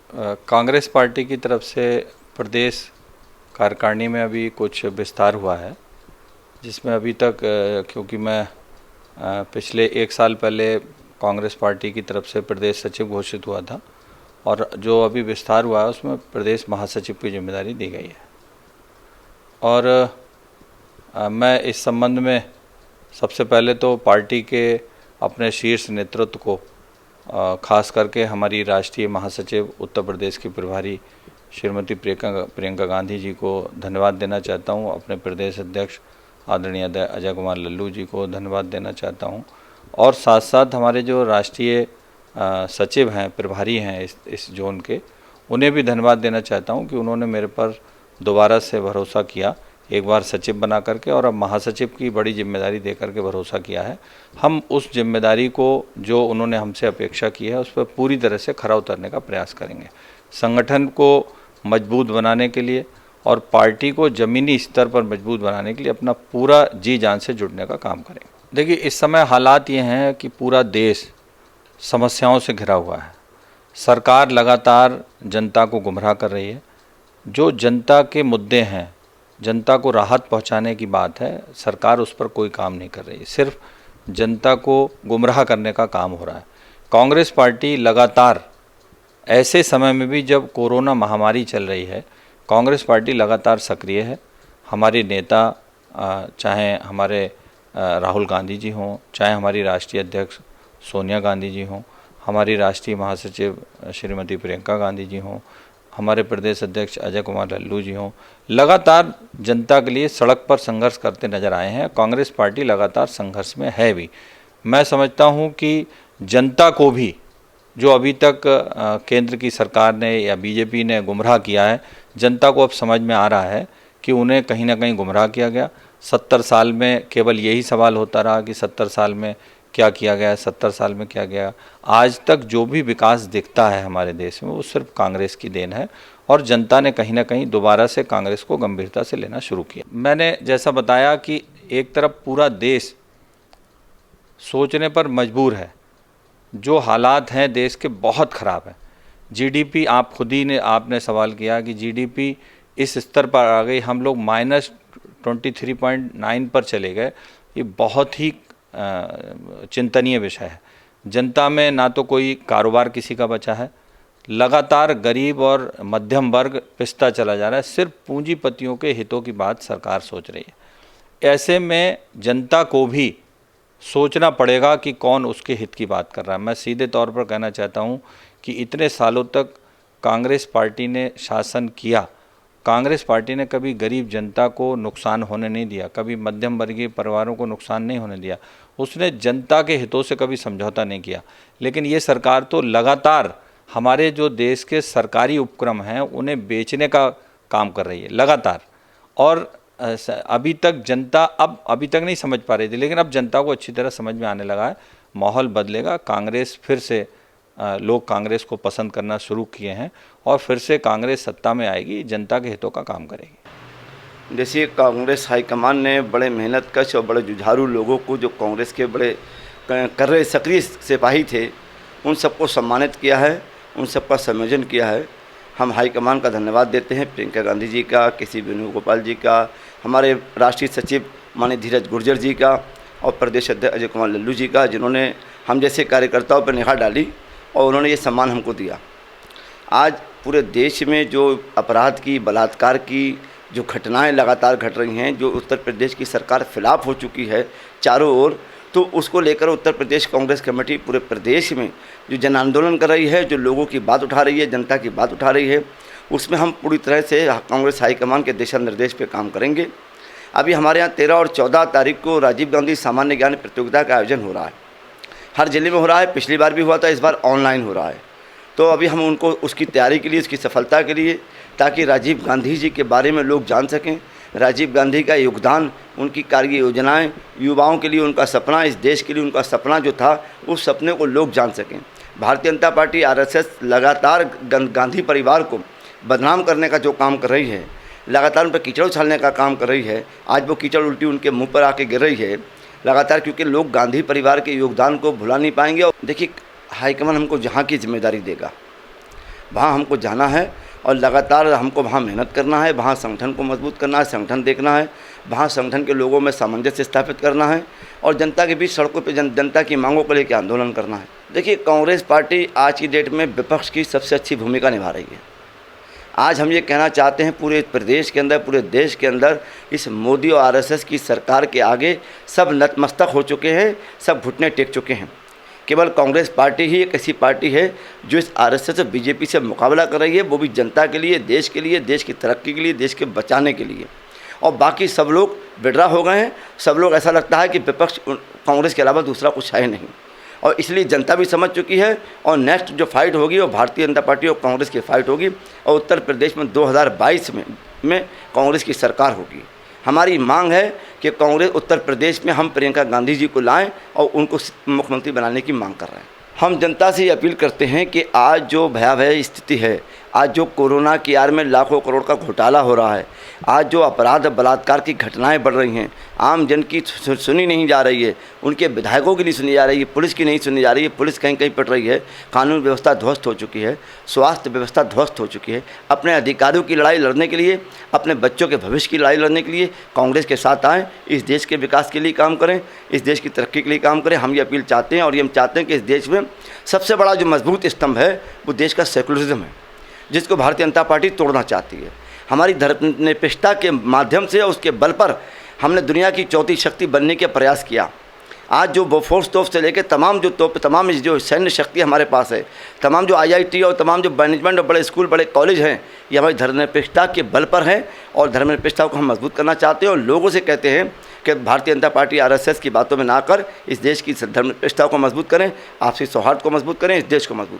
Congress party की तरफ से प्रदेश कार्यकारिणी में अभी कुछ विस्तार हुआ है, जिसमें अभी तक क्योंकि मैं पिछले 1 साल पहले कांग्रेस पार्टी की तरफ से प्रदेश सचिव घोषित हुआ था और जो अभी विस्तार हुआ है उसमें प्रदेश महासचिव की जिम्मेदारी दी गई है। और मैं इस संबंध में सबसे पहले तो पार्टी के अपने शीर्ष नेतृत्व को, खास करके हमारी राष्ट्रीय महासचिव उत्तर प्रदेश की प्रभारी श्रीमती प्रियंका गांधी जी को धन्यवाद देना चाहता हूं। अपने प्रदेश अध्यक्ष आदरणीय अजय कुमार लल्लू जी को धन्यवाद देना चाहता हूं और साथ साथ हमारे जो राष्ट्रीय सचिव हैं, प्रभारी हैं इस जोन के, उन्हें भी धन्यवाद देना चाहता हूं कि उन्होंने मेरे पर दोबारा से भरोसा किया, एक बार सचिव बना करके और अब महासचिव की बड़ी जिम्मेदारी दे करके भरोसा किया है। हम उस जिम्मेदारी को जो उन्होंने हमसे अपेक्षा की है उस पर पूरी तरह से खरा उतरने का प्रयास करेंगे। संगठन को मजबूत बनाने के लिए और पार्टी को ज़मीनी स्तर पर मजबूत बनाने के लिए अपना पूरा जी जान से जुड़ने का काम करेंगे। देखिए, इस समय हालात ये हैं कि पूरा देश समस्याओं से घिरा हुआ है। सरकार लगातार जनता को गुमराह कर रही है। जो जनता के मुद्दे हैं, जनता को राहत पहुंचाने की बात है, सरकार उस पर कोई काम नहीं कर रही है, सिर्फ जनता को गुमराह करने का काम हो रहा है। कांग्रेस पार्टी लगातार ऐसे समय में भी जब कोरोना महामारी चल रही है, कांग्रेस पार्टी लगातार सक्रिय है। हमारे नेता चाहे हमारे राहुल गांधी जी हों, चाहे हमारी राष्ट्रीय अध्यक्ष सोनिया गांधी जी हों, हमारी राष्ट्रीय महासचिव श्रीमती प्रियंका गांधी जी हों, हमारे प्रदेश अध्यक्ष अजय कुमार लल्लू जी हों, लगातार जनता के लिए सड़क पर संघर्ष करते नजर आए हैं। कांग्रेस पार्टी लगातार संघर्ष में है भी। मैं समझता हूं कि जनता को भी जो अभी तक केंद्र की सरकार ने या बीजेपी ने गुमराह किया है, जनता को अब समझ में आ रहा है कि उन्हें कहीं ना कहीं गुमराह किया गया। 70 साल में केवल यही सवाल होता रहा कि 70 साल में क्या किया गया, 70 साल में क्या गया। आज तक जो भी विकास दिखता है हमारे देश में वो सिर्फ कांग्रेस की देन है और जनता ने कहीं ना कहीं दोबारा से कांग्रेस को गंभीरता से लेना शुरू किया। मैंने जैसा बताया कि एक तरफ पूरा देश सोचने पर मजबूर है। जो हालात हैं देश के बहुत ख़राब हैं। जीडीपी, आप खुद ही ने आपने सवाल किया कि जीडीपी इस स्तर पर आ गई, हम लोग -23.9 पर चले गए। ये बहुत ही चिंतनीय विषय है। जनता में ना तो कोई कारोबार किसी का बचा है, लगातार गरीब और मध्यम वर्ग पिसता चला जा रहा है। सिर्फ पूंजीपतियों के हितों की बात सरकार सोच रही है। ऐसे में जनता को भी सोचना पड़ेगा कि कौन उसके हित की बात कर रहा है। मैं सीधे तौर पर कहना चाहता हूं कि इतने सालों तक कांग्रेस पार्टी ने शासन किया, कांग्रेस पार्टी ने कभी गरीब जनता को नुकसान होने नहीं दिया, कभी मध्यम वर्गीय परिवारों को नुकसान नहीं होने दिया। उसने जनता के हितों से कभी समझौता नहीं किया। लेकिन ये सरकार तो लगातार हमारे जो देश के सरकारी उपक्रम हैं उन्हें बेचने का काम कर रही है लगातार। और अभी तक जनता अभी तक नहीं समझ पा रही थी, लेकिन अब जनता को अच्छी तरह समझ में आने लगा है। माहौल बदलेगा, कांग्रेस फिर से लोग कांग्रेस को पसंद करना शुरू किए हैं और फिर से कांग्रेस सत्ता में आएगी, जनता के हितों का काम करेगी। जैसे कांग्रेस हाईकमान ने बड़े मेहनत कश और बड़े जुझारू लोगों को, जो कांग्रेस के बड़े कर रहे सक्रिय सिपाही थे, उन सबको सम्मानित किया है, उन सबका संयोजन किया है। हम हाईकमान का धन्यवाद देते हैं, प्रियंका गांधी जी का, के.सी. वेणुगोपाल जी का, हमारे राष्ट्रीय सचिव माननीय धीरज गुर्जर जी का और प्रदेश अध्यक्ष अजय कुमार लल्लू जी का, जिन्होंने हम जैसे कार्यकर्ताओं पर निगाह डाली और उन्होंने ये सम्मान हमको दिया। आज पूरे देश में जो अपराध की, बलात्कार की जो घटनाएं लगातार घट रही हैं, जो उत्तर प्रदेश की सरकार खिलाफ हो चुकी है चारों ओर, तो उसको लेकर उत्तर प्रदेश कांग्रेस कमेटी पूरे प्रदेश में जो जन आंदोलन कर रही है, जो लोगों की बात उठा रही है, जनता की बात उठा रही है, उसमें हम पूरी तरह से कांग्रेस हाईकमान के दिशा निर्देश पे काम करेंगे। अभी हमारे यहाँ 13 और 14 तारीख को राजीव गांधी सामान्य ज्ञान प्रतियोगिता का आयोजन हो रहा है। हर जिले में हो रहा है, पिछली बार भी हुआ था, इस बार ऑनलाइन हो रहा है। तो अभी हम उनको उसकी तैयारी के लिए, उसकी सफलता के लिए, ताकि राजीव गांधी जी के बारे में लोग जान सकें, राजीव गांधी का योगदान, उनकी कार्य योजनाएं, युवाओं के लिए उनका सपना, इस देश के लिए उनका सपना जो था, उस सपने को लोग जान सकें। भारतीय जनता पार्टी आरएसएस लगातार गांधी परिवार को बदनाम करने का जो काम कर रही है, लगातार उन पर कीचड़ उछालने का काम कर रही है। आज वो कीचड़ उल्टी उनके मुंह पर आके गिर रही है लगातार, क्योंकि लोग गांधी परिवार के योगदान को भुला नहीं पाएंगे। और देखिए, हाईकमान हमको जहाँ की जिम्मेदारी देगा, वहाँ हमको जाना है और लगातार हमको वहाँ मेहनत करना है, वहाँ संगठन को मजबूत करना है, संगठन देखना है, वहाँ संगठन के लोगों में सामंजस्य स्थापित करना है और जनता के बीच सड़कों पे जनता की मांगों को लेकर आंदोलन करना है। देखिए, कांग्रेस पार्टी आज की डेट में विपक्ष की सबसे अच्छी भूमिका निभा रही है। आज हम ये कहना चाहते हैं पूरे प्रदेश के अंदर, पूरे देश के अंदर इस मोदी और आरएसएस की सरकार के आगे सब नतमस्तक हो चुके हैं, सब घुटने टेक चुके हैं। केवल कांग्रेस पार्टी ही एक ऐसी पार्टी है जो इस आरएसएस और बीजेपी से मुकाबला कर रही है, वो भी जनता के लिए, देश के लिए, देश की तरक्की के लिए, देश के बचाने के लिए। और बाकी सब लोग विड्रा हो गए हैं। सब लोग, ऐसा लगता है कि विपक्ष कांग्रेस के अलावा दूसरा कुछ है नहीं, और इसलिए जनता भी समझ चुकी है। और नेक्स्ट जो फाइट होगी वो भारतीय जनता पार्टी और कांग्रेस की फाइट होगी और उत्तर प्रदेश में 2022 में कांग्रेस की सरकार होगी। हमारी मांग है कि कांग्रेस उत्तर प्रदेश में हम प्रियंका गांधी जी को लाएं और उनको मुख्यमंत्री बनाने की मांग कर रहे हैं। हम जनता से ये अपील करते हैं कि आज जो भयावह स्थिति है, आज जो कोरोना की आड़ में लाखों करोड़ का घोटाला हो रहा है, आज जो अपराध बलात्कार की घटनाएं बढ़ रही हैं, आम जन की सुनी नहीं जा रही है, उनके विधायकों की नहीं सुनी जा रही है, पुलिस की नहीं सुनी जा रही है, पुलिस कहीं कहीं पिट रही है, कानून व्यवस्था ध्वस्त हो चुकी है, स्वास्थ्य व्यवस्था ध्वस्त हो चुकी है। अपने अधिकारों की लड़ाई लड़ने के लिए, अपने बच्चों के भविष्य की लड़ाई लड़ने के लिए कांग्रेस के साथ आएँ, इस देश के विकास के लिए काम करें, इस देश की तरक्की के लिए काम करें। हम ये अपील चाहते हैं और ये हम चाहते हैं कि इस देश में सबसे बड़ा जो मजबूत स्तंभ है वो देश का सेकुलरिज्म है, जिसको भारतीय जनता पार्टी तोड़ना चाहती है। हमारी धर्मनिरपेक्षता के माध्यम से और उसके बल पर हमने दुनिया की चौथी शक्ति बनने का प्रयास किया। आज जो बोफोर्स तोप से लेकर तमाम जो तोप, तमाम जो सैन्य शक्ति हमारे पास है, तमाम जो IIT और तमाम जो मैनेजमेंट और बड़े स्कूल, बड़े कॉलेज हैं, ये हमारी धर्मनिरपेक्षता के बल पर हैं और धर्मनिरपेक्षता को हम मजबूत करना चाहते हैं। और लोगों से कहते हैं कि भारतीय जनता पार्टी RSS की बातों में ना कर इस देश की धर्मनिरपेक्षता को मजबूत करें, आपसी सौहार्द को मजबूत करें, इस देश को मजबूत करें।